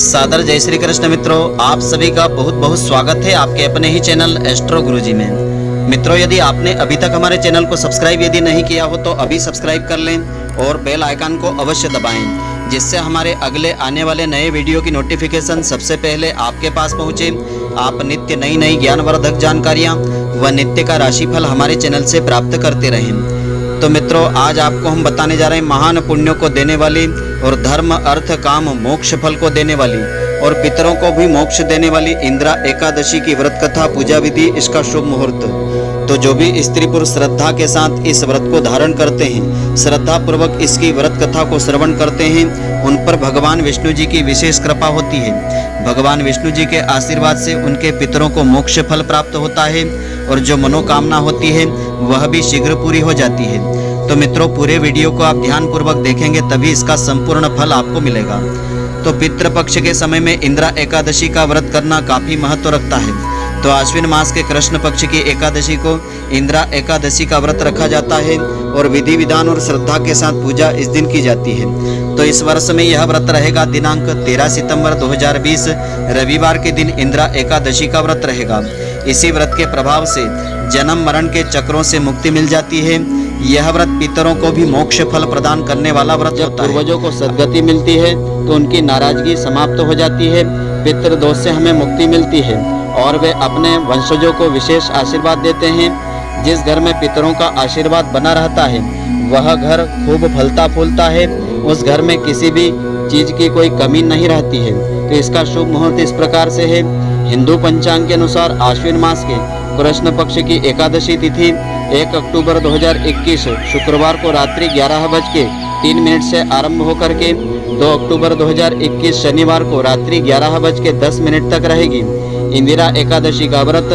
सादर जय श्री कृष्ण मित्रों, आप सभी का बहुत बहुत स्वागत है आपके अपने ही चैनल एस्ट्रो गुरुजी में। मित्रों, यदि आपने अभी तक हमारे चैनल को सब्सक्राइब यदि नहीं किया हो तो अभी सब्सक्राइब कर लें और बेल आइकन को अवश्य दबाएं, जिससे हमारे अगले आने वाले नए वीडियो की नोटिफिकेशन सबसे पहले आपके पास पहुंचे। आप नित्य नई नई ज्ञानवर्धक जानकारियाँ व नित्य का राशिफल हमारे चैनल से प्राप्त करते रहें। तो मित्रों, आज आपको हम बताने जा रहे हैं महान पुण्यों को देने वाली और धर्म अर्थ काम मोक्ष फल को देने वाली और पितरों को भी मोक्ष देने वाली इंदिरा एकादशी की व्रत कथा, पूजा विधि, इसका शुभ मुहूर्त। तो जो भी स्त्री पुरुष श्रद्धा के साथ इस व्रत को धारण करते हैं, श्रद्धा पूर्वक इसकी व्रत कथा को श्रवण करते हैं, उन पर भगवान विष्णु जी की विशेष कृपा होती है। भगवान विष्णु जी के आशीर्वाद से उनके पितरों को मोक्ष फल प्राप्त होता है और जो मनोकामना होती है वह भी शीघ्र पूरी हो जाती है। तो मित्रों, पूरे वीडियो को आप ध्यान पूर्वक देखेंगे तभी इसका संपूर्ण फल आपको मिलेगा। तो पितृपक्ष के समय में इंदिरा एकादशी का व्रत करना काफी महत्व रखता है। तो आश्विन मास के कृष्ण पक्ष की एकादशी को इंदिरा एकादशी का व्रत रखा जाता है और विधि विधान और श्रद्धा के साथ पूजा इस दिन की जाती है। तो इस वर्ष में यह व्रत रहेगा दिनांक 13 सितंबर 2020 रविवार के दिन इंदिरा एकादशी का व्रत रहेगा। इसी व्रत के प्रभाव से जन्म मरण के चक्रों से मुक्ति मिल जाती है। यह व्रत पितरों को भी मोक्ष फल प्रदान करने वाला व्रत होता है। पूर्वजों को सद्गति मिलती है तो उनकी नाराजगी समाप्त हो जाती है, पितृ दोष से हमें मुक्ति मिलती है और वे अपने वंशजों को विशेष आशीर्वाद देते हैं। जिस घर में पितरों का आशीर्वाद बना रहता है वह घर खूब फलता फूलता है, उस घर में किसी भी चीज की कोई कमी नहीं रहती है। तो इसका शुभ मुहूर्त इस प्रकार से है। हिंदू पंचांग के अनुसार आश्विन मास के कृष्ण पक्ष की एकादशी तिथि 1 अक्टूबर 2021 शुक्रवार को रात्रि 11:03 से आरंभ होकर के 2 अक्टूबर 2021 शनिवार को रात्रि 11:10 तक रहेगी। इंदिरा एकादशी का व्रत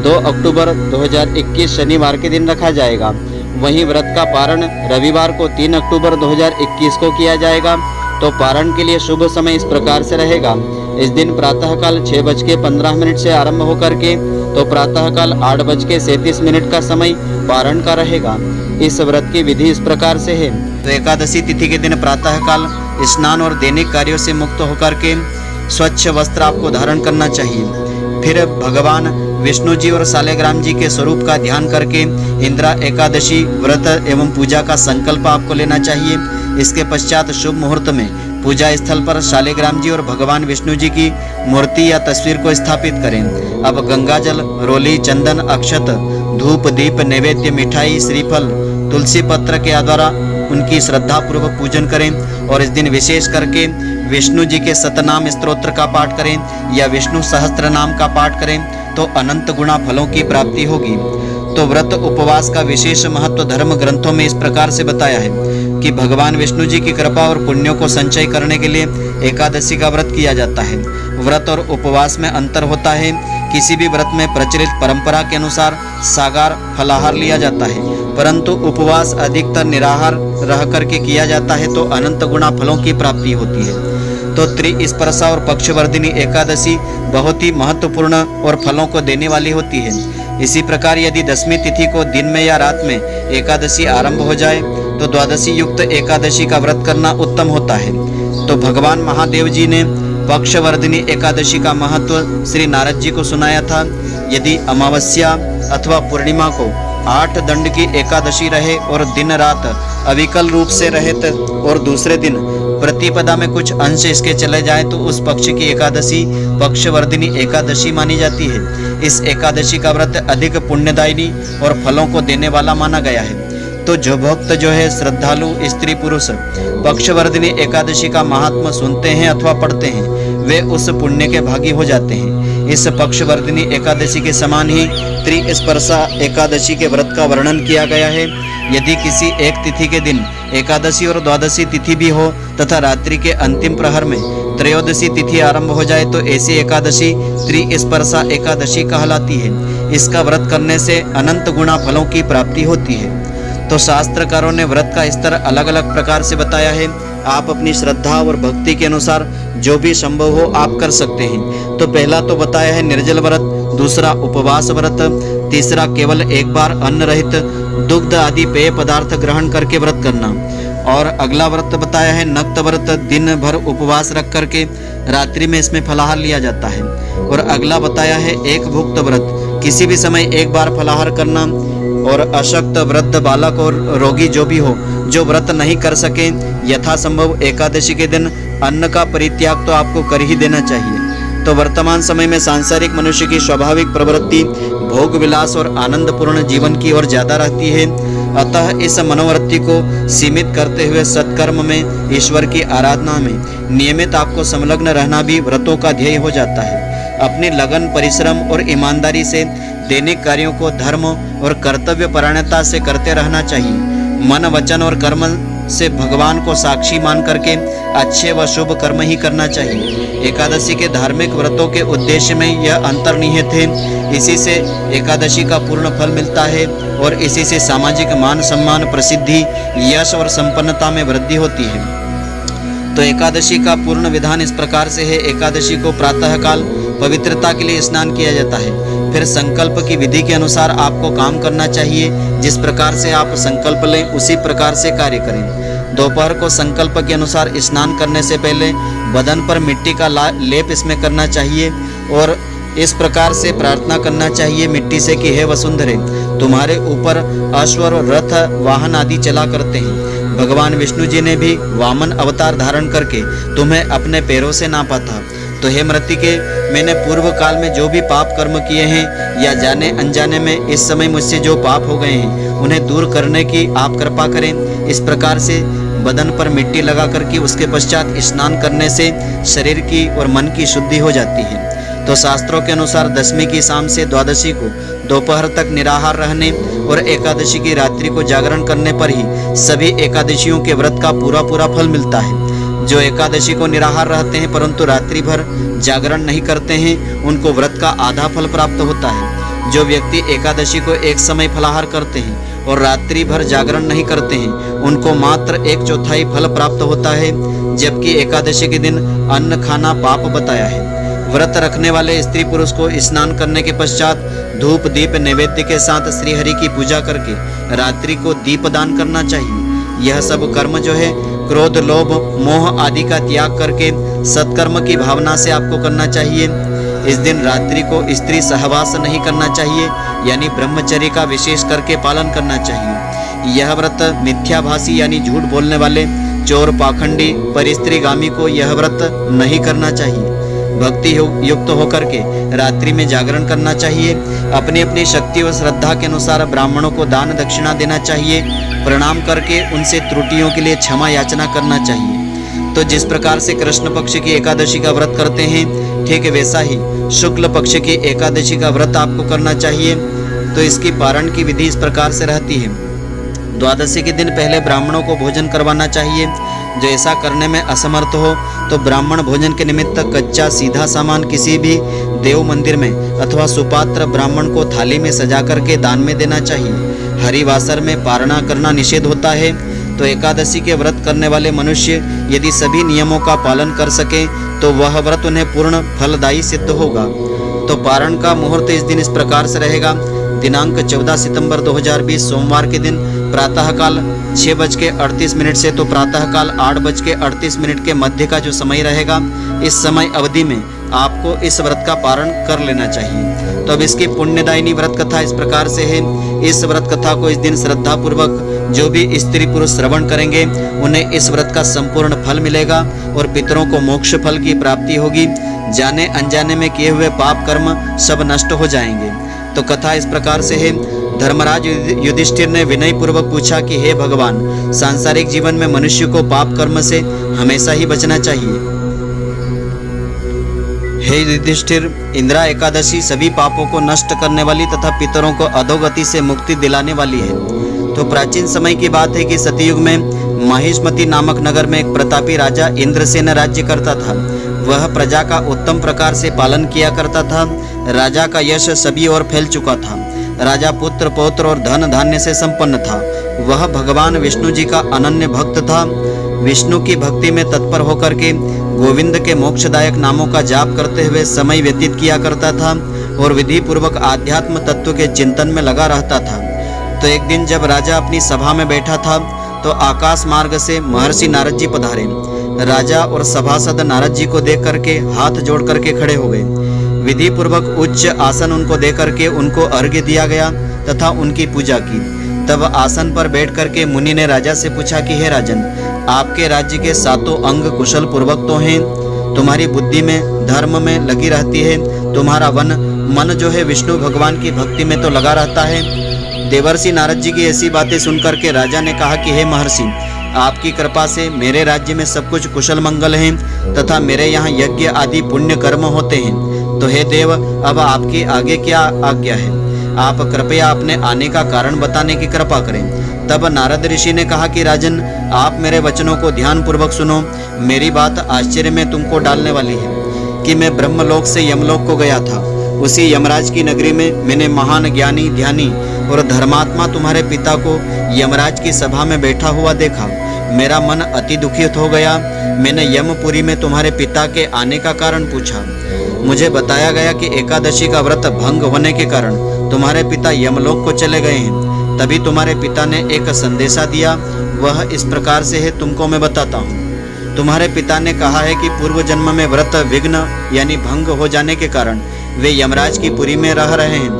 2 अक्टूबर 2021 शनिवार के दिन रखा जाएगा। वहीं व्रत का पारण रविवार को 3 अक्टूबर 2021 को किया जाएगा। तो पारण के लिए शुभ समय इस प्रकार से रहेगा। इस दिन प्रातःकाल 6:15 से आरंभ होकर के तो प्रातःकाल 8:37 का समय पारण का रहेगा। इस व्रत की विधि इस प्रकार से है। तो एकादशी तिथि के दिन प्रातःकाल स्नान और दैनिक कार्यों से मुक्त होकर के स्वच्छ वस्त्र आपको धारण करना चाहिए। फिर भगवान विष्णु जी और सालेग्राम जी के स्वरूप का ध्यान करके इंदिरा एकादशी व्रत एवं पूजा का संकल्प आपको लेना चाहिए। इसके पश्चात शुभ मुहूर्त में पूजा स्थल पर शालिग्राम जी और भगवान विष्णु जी की मूर्ति या तस्वीर को स्थापित करें। अब गंगाजल, रोली, चंदन, अक्षत, धूप, दीप, नैवेद्य, मिठाई, श्रीफल, तुलसी पत्र के द्वारा उनकी श्रद्धा पूर्वक पूजन करें और इस दिन विशेष करके विष्णु जी के सतनाम स्तोत्र का पाठ करें या विष्णु सहस्त्र नाम का पाठ करें तो अनंत गुणा फलों की प्राप्ति होगी। तो व्रत उपवास का विशेष महत्व धर्म ग्रंथों में इस प्रकार से बताया है कि भगवान विष्णु जी की कृपा और पुण्यों को संचय करने के लिए एकादशी का व्रत किया जाता है। व्रत और उपवास में अंतर होता है। किसी भी व्रत में प्रचलित परंपरा के अनुसार सागार फलाहार लिया जाता है, परंतु उपवास अधिकतर निराहार रह करके किया जाता है तो अनंत गुणा फलों की प्राप्ति होती है। तो त्रिस्पर्शा और पक्षवर्धिनी एकादशी बहुत ही महत्वपूर्ण और फलों को देने वाली होती है। इसी प्रकार यदि 10वीं तिथि को दिन में या रात में एकादशी आरंभ हो जाए तो द्वादशी युक्त एकादशी का व्रत करना उत्तम होता है। तो भगवान महादेव जी ने पक्षवर्धिनी एकादशी का महत्व श्री नारद जी को सुनाया था। यदि अमावस्या अथवा पूर्णिमा को 8 दंड की एकादशी रहे और दिन रात अविकल रूप से रहे और दूसरे दिन प्रतिपदा में कुछ अंश इसके चले जाए तो उस पक्ष की एकादशी पक्षवर्धिनी एकादशी मानी जाती है। इस एकादशी का व्रत अधिक पुण्यदायिनी और फलों को देने वाला माना गया है। तो जो भक्त जो है श्रद्धालु स्त्री पुरुष पक्षवर्धिनी एकादशी का महात्मा सुनते हैं अथवा पढ़ते हैं वे उस पुण्य के भागी हो जाते हैं। इस पक्षवर्धिनी एकादशी के समान ही त्रिस्पर्शा एकादशी के व्रत का वर्णन किया गया है। यदि किसी एक तिथि के दिन एकादशी और द्वादशी तिथि भी हो तथा रात्रि के अंतिम प्रहर में त्रयोदशी तिथि आरंभ हो जाए तो ऐसी एकादशी त्रिस्पर्शा एकादशी कहलाती है। इसका व्रत करने से अनंत गुणा फलों की प्राप्ति होती है। तो शास्त्रकारों ने व्रत का स्तर अलग अलग प्रकार से बताया है। आप अपनी श्रद्धा और भक्ति के अनुसार जो भी संभव हो आप कर सकते हैं। तो पहला तो बताया है निर्जल व्रत, दूसरा उपवास व्रत, तीसरा केवल एक बार अन्न रहित दुग्ध आदि पेय पदार्थ ग्रहण करके व्रत करना और अगला व्रत बताया है नक्त व्रत, दिन भर उपवास रख करके रात्रि में इसमें फलाहार लिया जाता है। और अगला बताया है एक भुक्त व्रत, किसी भी समय एक बार फलाहार करना। और अशक्त, वृद्ध, बालक और रोगी जो भी हो, जो व्रत नहीं कर सके, यथासंभव एकादशी के दिन अन्न का परित्याग तो आपको कर ही देना चाहिए। तो वर्तमान समय में सांसारिक मनुष्य की स्वाभाविक प्रवृत्ति भोग विलास और आनंदपूर्ण जीवन की ओर ज्यादा रहती है। अतः इस मनोवृत्ति को सीमित करते हुए सत्कर्म में, ईश्वर की आराधना में नियमित आपको संलग्न रहना भी व्रतों का ध्येय हो जाता है। अपनी लगन, परिश्रम और ईमानदारी से दैनिक कार्यों को धर्म और कर्तव्य परायणता से करते रहना चाहिए। मन, वचन और कर्म से भगवान को साक्षी मान करके अच्छे व शुभ कर्म ही करना चाहिए। एकादशी के धार्मिक व्रतों के उद्देश्य में यह अंतर्निहित है। इसी से एकादशी का पूर्ण फल मिलता है और इसी से सामाजिक मान सम्मान, प्रसिद्धि, यश और संपन्नता में वृद्धि होती है। तो एकादशी का पूर्ण विधान इस प्रकार से है। एकादशी को प्रातःकाल पवित्रता के लिए स्नान किया जाता है। फिर संकल्प की विधि के अनुसार आपको काम करना चाहिए। जिस प्रकार से आप संकल्प लें उसी प्रकार से कार्य करें। दोपहर को संकल्प के अनुसार स्नान करने से पहले बदन पर मिट्टी का लेप इसमें करना चाहिए और इस प्रकार से प्रार्थना करना चाहिए मिट्टी से कि हे वसुंधरे, तुम्हारे ऊपर अश्व और रथ वाहन आदि चला करते हैं। भगवान विष्णु जी ने भी वामन अवतार धारण करके तुम्हें अपने पैरों से नापा था। तो हे मृत्तिके, मैंने पूर्व काल में जो भी पाप कर्म किए हैं या जाने अनजाने में इस समय मुझसे जो पाप हो गए हैं उन्हें दूर करने की आप कृपा करें। इस प्रकार से बदन पर मिट्टी लगा करके उसके पश्चात स्नान करने से शरीर की और मन की शुद्धि हो जाती है। तो शास्त्रों के अनुसार दशमी की शाम से द्वादशी को दोपहर तक निराहार रहने और एकादशी की रात्रि को जागरण करने पर ही सभी एकादशियों के व्रत का पूरा फल मिलता है। जो एकादशी को निराहार रहते हैं परंतु रात्रि भर जागरण नहीं करते हैं, उनको व्रत का आधा फल प्राप्त होता है। जो व्यक्ति एकादशी को एक समय फलाहार करते हैं और रात्रि भर जागरण नहीं करते हैं, उनको मात्र 1/4 फल प्राप्त होता है। जबकि एकादशी के दिन अन्न खाना पाप बताया है। व्रत रखने वाले स्त्री पुरुष को स्नान करने के पश्चात धूप दीप नैवेद्य के साथ श्रीहरि की पूजा करके रात्रि को दीपदान करना चाहिए। यह सब कर्म जो है क्रोध, लोभ, मोह आदि का त्याग करके सत्कर्म की भावना से आपको करना चाहिए। इस दिन रात्रि को स्त्री सहवास नहीं करना चाहिए, यानी ब्रह्मचर्य का विशेष करके पालन करना चाहिए। यह व्रत मिथ्याभाषी यानी झूठ बोलने वाले, चोर, पाखंडी, परिस्त्रीगामी को यह व्रत नहीं करना चाहिए। भक्ति युक्त होकर के रात्रि में जागरण करना चाहिए। अपनी अपनी शक्ति और श्रद्धा के अनुसार ब्राह्मणों को दान दक्षिणा देना चाहिए। प्रणाम करके उनसे त्रुटियों के लिए क्षमा याचना करना चाहिए। तो जिस प्रकार से कृष्ण पक्ष की एकादशी का व्रत करते हैं, ठीक वैसा ही शुक्ल पक्ष की एकादशी का व्रत आपको करना चाहिए। तो इसकी पारण की विधि इस प्रकार से रहती है। द्वादशी के दिन पहले ब्राह्मणों को भोजन करवाना चाहिए। जो ऐसा करने में असमर्थ हो तो ब्राह्मण भोजन के निमित्त कच्चा सीधा सामान किसी भी देव मंदिर में अथवा सुपात्र ब्राह्मण को थाली में सजा करके दान में देना चाहिए। हरिवासर में पारणा करना निषेध होता है। तो एकादशी के व्रत करने वाले मनुष्य यदि सभी नियमों का पालन कर सके तो वह व्रत उन्हें पूर्ण फलदायी सिद्ध होगा। तो पारण का मुहूर्त इस दिन इस प्रकार से रहेगा। दिनांक 14 सितंबर 2020 सोमवार के दिन प्रातःकाल 6:38 से तो प्रातःकाल 8:38 के मध्य का जो समय रहेगा, इस समय अवधि में आपको इस व्रत का पारण कर लेना चाहिए। तो अब इसकी पुण्यदायिनी व्रत कथा इस प्रकार से है। इस व्रत कथा को इस दिन श्रद्धा पूर्वक जो भी स्त्री पुरुष श्रवण करेंगे उन्हें इस व्रत का संपूर्ण फल मिलेगा और पितरों को मोक्ष फल की प्राप्ति होगी। जाने अनजाने में किए हुए पाप कर्म सब नष्ट हो जाएंगे। तो कथा इस प्रकार से है। धर्मराज युधिष्ठिर ने विनय पूर्वक पूछा कि हे भगवान, सांसारिक जीवन में मनुष्य को पाप कर्म से हमेशा ही बचना चाहिए। हे युधिष्ठिर, इंदिरा एकादशी सभी पापों को नष्ट करने वाली तथा पितरों को अधोगति से मुक्ति दिलाने वाली है। तो प्राचीन समय की बात है कि सतयुग में महिष्मति नामक नगर में एक प्रतापी राजा इंद्रसेन राज्य करता था। वह प्रजा का उत्तम प्रकार से पालन किया करता था। राजा का यश सभी ओर फैल चुका था। राजा पुत्र पौत्र और धन धान्य से संपन्न था। वह भगवान विष्णु जी का अनन्य भक्त था। विष्णु की भक्ति में तत्पर होकर के गोविंद के मोक्षदायक नामों का जाप करते हुए समय व्यतीत किया करता था और विधि पूर्वक आध्यात्म तत्व के चिंतन में लगा रहता था। तो एक दिन जब राजा अपनी सभा में बैठा था तो आकाश मार्ग से महर्षि नारद जी पधारे। राजा और सभासद नारद जी को देख करके हाथ जोड़ करके खड़े हो गए। विधि पूर्वक उच्च आसन उनको दे करके उनको अर्घ्य दिया गया तथा उनकी पूजा की। तब आसन पर बैठ करके मुनि ने राजा से पूछा कि हे राजन, आपके राज्य के सातों अंग कुशल पूर्वक तो हैं, तुम्हारी बुद्धि में धर्म में लगी रहती है, तुम्हारा मन जो है विष्णु भगवान की भक्ति में तो लगा रहता है। देवर्षि नारद जी की ऐसी बातें सुनकर के राजा ने कहा कि हे महर्षि, आपकी कृपा से मेरे राज्य में सब कुछ कुशल मंगल है तथा मेरे यहाँ यज्ञ आदि पुण्य कर्म होते हैं। तो हे देव, अब आपकी आगे क्या आज्ञा है? आप कृपया अपने आने का कारण बताने की कृपा करें। तब नारद ऋषि ने कहा कि राजन, आप मेरे वचनों को ध्यान पूर्वक सुनो। मेरी बात आश्चर्य में तुमको डालने वाली है कि मैं ब्रह्मलोक से यमलोक को गया था। उसी यमराज की नगरी में मैंने महान ज्ञानी, ध्यानी और धर्मात्मा तुम्हारे पिता को यमराज की सभा में बैठा हुआ देखा। मेरा मन अति दुखित हो गया। मैंने यमपुरी में तुम्हारे पिता के आने का कारण पूछा। मुझे बताया गया कि एकादशी का व्रत भंग होने के कारण तुम्हारे पिता यमलोक को चले गए हैं। तभी तुम्हारे पिता ने एक संदेशा दिया, वह इस प्रकार से है, तुमको मैं बताता हूँ। तुम्हारे पिता ने कहा है कि पूर्व जन्म में व्रत विघ्न यानी भंग हो जाने के कारण वे यमराज की पुरी में रह रहे हैं।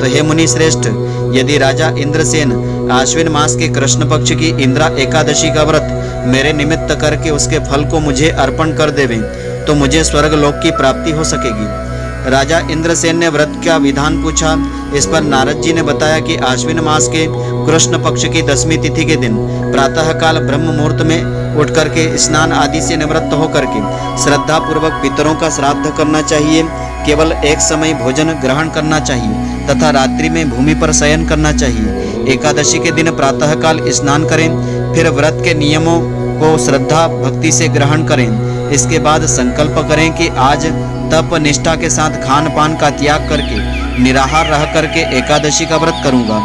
तो हे मुनि श्रेष्ठ, यदि राजा इंद्रसेन आश्विन मास के कृष्ण पक्ष की इंद्रा एकादशी का व्रत मेरे निमित्त करके उसके फल को मुझे अर्पण कर देवें तो मुझे स्वर्ग लोक की प्राप्ति हो सकेगी। राजा इंद्रसेन ने व्रत का विधान पूछा। इस पर नारद जी ने बताया कि आश्विन मास के कृष्ण पक्ष की 10वीं तिथि के दिन प्रातः काल ब्रह्म मुहूर्त में उठ करके स्नान आदि से निवृत्त होकर के श्रद्धा पूर्वक पितरों का श्राद्ध करना चाहिए। केवल एक समय भोजन ग्रहण करना चाहिए तथा रात्रि में भूमि पर शयन करना चाहिए। एकादशी के दिन प्रातः काल स्नान करें, फिर व्रत के नियमों को श्रद्धा भक्ति से ग्रहण करें। इसके बाद संकल्प करें कि आज तप निष्ठा के साथ खान पान का त्याग करके निराहार रह करके एकादशी का व्रत करूंगा।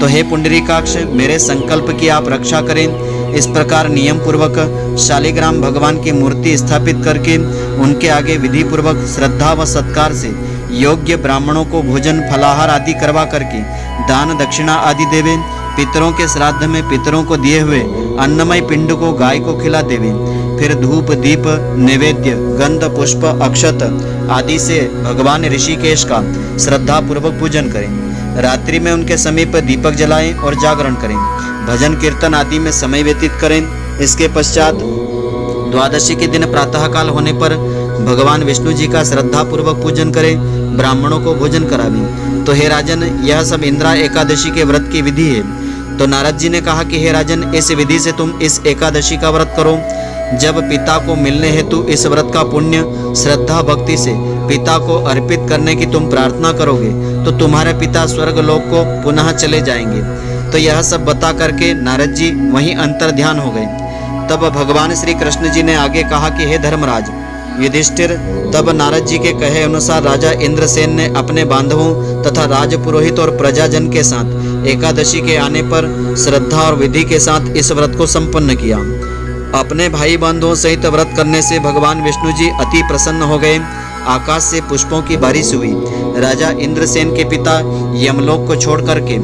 तो हे पुंडरीकाक्ष, मेरे संकल्प की आप रक्षा करें। इस प्रकार नियम पूर्वक शालिग्राम भगवान की मूर्ति स्थापित करके उनके आगे विधि पूर्वक श्रद्धा व सत्कार से योग्य ब्राह्मणों को भोजन फलाहार आदि करवा करके दान दक्षिणा आदि देवे। पितरों के श्राद्ध में पितरों को दिए हुए अन्नमय पिंड को गाय को खिला देवे। फिर धूप दीप नैवेद्य गंध पुष्प अक्षत आदि से भगवान ऋषिकेश का श्रद्धा पूर्वक पूजन करें। रात्रि में उनके समीप दीपक जलाएं और जागरण करें। भजन कीर्तन आदि में समय व्यतीत करें। इसके पश्चात द्वादशी के दिन प्रातः काल होने पर भगवान विष्णु जी का श्रद्धा पूर्वक पूजन करें, ब्राह्मणों को भोजन करावें। तो हे राजन, यह सब इंद्रा एकादशी के व्रत की विधि है। तो नारद जी ने कहा कि हे राजन, इस विधि से तुम इस एकादशी का व्रत करो। जब पिता को मिलने हेतु इस व्रत का पुण्य श्रद्धा भक्ति से पिता को अर्पित करने की तुम प्रार्थना करोगे तो तुम्हारे पिता स्वर्ग लोक को पुनः चले जाएंगे। तो यह सब बता करके नारद जी वहीं अंतर ध्यान हो गए। तब भगवान श्री कृष्ण जी ने आगे कहा कि हे धर्मराज युधिष्ठिर, तब नारद जी के कहे अनुसार राजा इंद्रसेन ने अपने बांधवों तथा राजपुरोहित और प्रजाजन के साथ एकादशी के आने पर श्रद्धा और विधि के साथ इस व्रत को संपन्न किया। अपने भाई बंधुओं सहित व्रत करने से भगवान विष्णु जी अति प्रसन्न हो गए। आकाश से पुष्पों की बारिश हुई। राजा इंद्रसेन के पिता यमलोक को छोड़ करके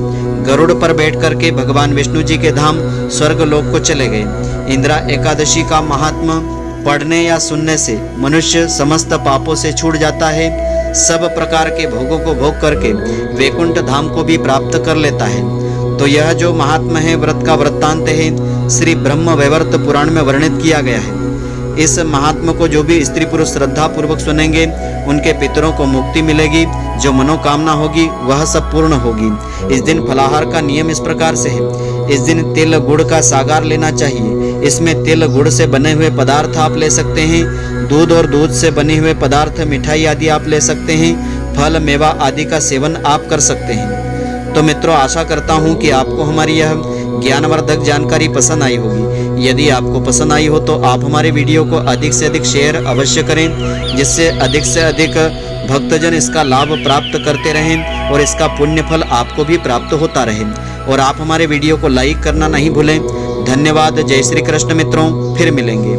गरुड़ पर बैठ करके भगवान विष्णु जी के धाम स्वर्ग लोक को चले गए। इंद्रा एकादशी का महात्मा पढ़ने या सुनने से मनुष्य समस्त पापों से छूट जाता है, सब प्रकार के भोगों को भोग करके वैकुंठ धाम को भी प्राप्त कर लेता है। तो यह जो महात्मा है व्रत का वृत्तांत है श्री ब्रह्म वैवर्त पुराण में वर्णित किया गया है। इस महात्मा को जो भी स्त्री पुरुष श्रद्धा पूर्वक सुनेंगे उनके पितरों को मुक्ति मिलेगी, जो मनोकामना होगी वह सब पूर्ण होगी। इस दिन फलाहार का नियम इस प्रकार से है। इस दिन तिल गुड़ का सागार लेना चाहिए। इसमें तिल गुड़ से बने हुए पदार्थ आप ले सकते हैं। दूध और दूध से बने हुए पदार्थ मिठाई आदि आप ले सकते हैं। फल मेवा आदि का सेवन आप कर सकते हैं। तो मित्रों, आशा करता हूँ कि आपको हमारी यह ज्ञानवर्धक जानकारी पसंद आई होगी। यदि आपको पसंद आई हो तो आप हमारे वीडियो को अधिक से अधिक शेयर अवश्य करें, जिससे अधिक से अधिक भक्तजन इसका लाभ प्राप्त करते रहें और इसका पुण्य फल आपको भी प्राप्त होता रहे। और आप हमारे वीडियो को लाइक करना नहीं भूलें। धन्यवाद। जय श्री कृष्ण मित्रों, फिर मिलेंगे।